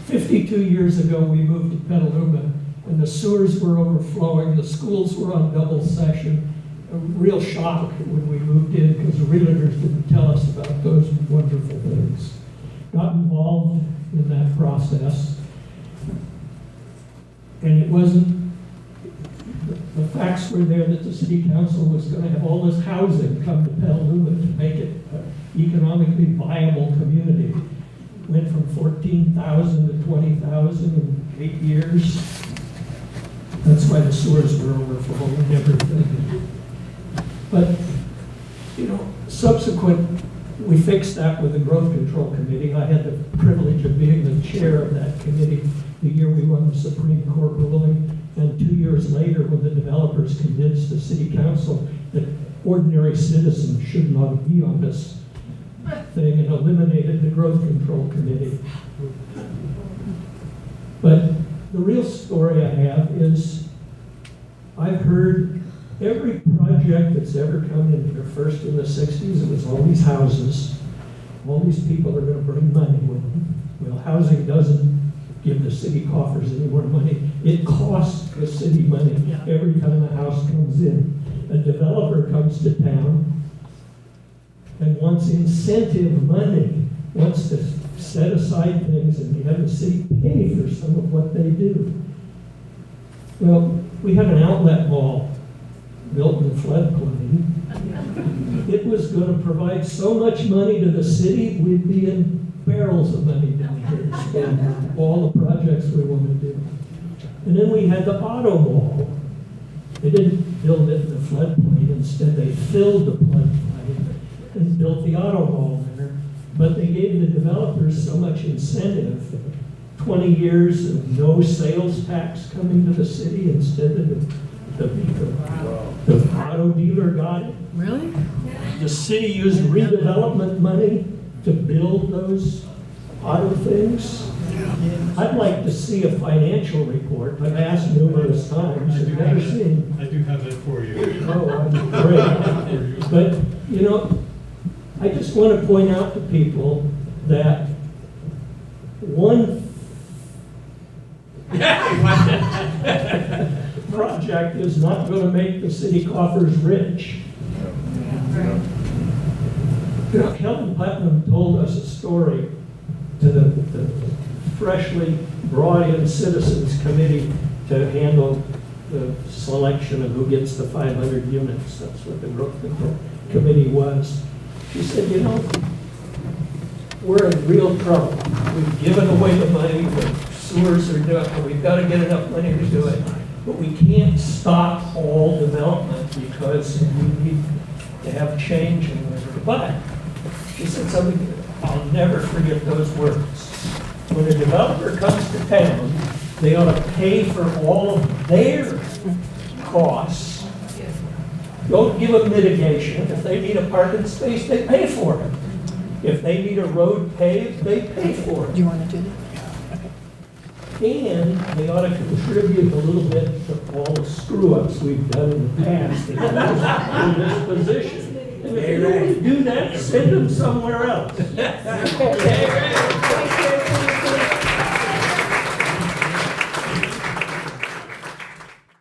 52 years ago, we moved to Petaluma, and the sewers were overflowing, the schools were on double session. A real shock when we moved in, because the realtors didn't tell us about those wonderful things. Got involved in that process, and it wasn't, the facts were there that the city council was going to have all this housing come to Petaluma to make it an economically viable community. Went from 14,000 to 20,000 in 8 years. That's why the sewers were overflowing and everything. But, you know, subsequent, we fixed that with the Growth Control Committee. I had the privilege of being the chair of that committee the year we won the Supreme Court ruling. And 2 years later, when the developers convinced the city council that ordinary citizens should not be on this thing, and eliminated the Growth Control Committee. But the real story I have is I've heard every project that's ever come in here. First in the 60s, it was all these houses. All these people are going to bring money with them. Well, housing doesn't give the city coffers any more money. It costs the city money every time a house comes in. A developer comes to town and wants incentive money, wants to set aside things and have the city pay for some of what they do. Well, we had an outlet mall built in the floodplain. It was going to provide so much money to the city, we'd be in barrels of money down here to spend on all the projects we want to do. And then we had the auto mall. They didn't build it in the floodplain. Instead, they filled the floodplain and built the auto mall there. But they gave the developers so much incentive, 20 years of no sales tax coming to the city. Instead of the auto dealer got it. Really? The city used redevelopment money to build those auto things. I'd like to see a financial report. I've asked numerous times. I've never seen. I do have that for you. Oh, great. But, you know, I just want to point out to people that one project is not going to make the city coffers rich. You know, Kelvin Putnam told us a story to the freshly brought in Citizens Committee to handle the selection of who gets the 500 units. That's what the Growth Control Committee was. She said, you know, we're in real trouble. We've given away the money, the sewers are doing, and we've got to get enough money to do it. But we can't stop all development because we need to have change in whatever. But she said something, I'll never forget those words. When a developer comes to town, they ought to pay for all of their costs. Don't give them mitigation. If they need a parking space, they pay for it. If they need a road paved, they pay for it. Do you want to do that? And they ought to contribute a little bit to all the screw-ups we've done in the past in this position. And if they don't do that, send them somewhere else.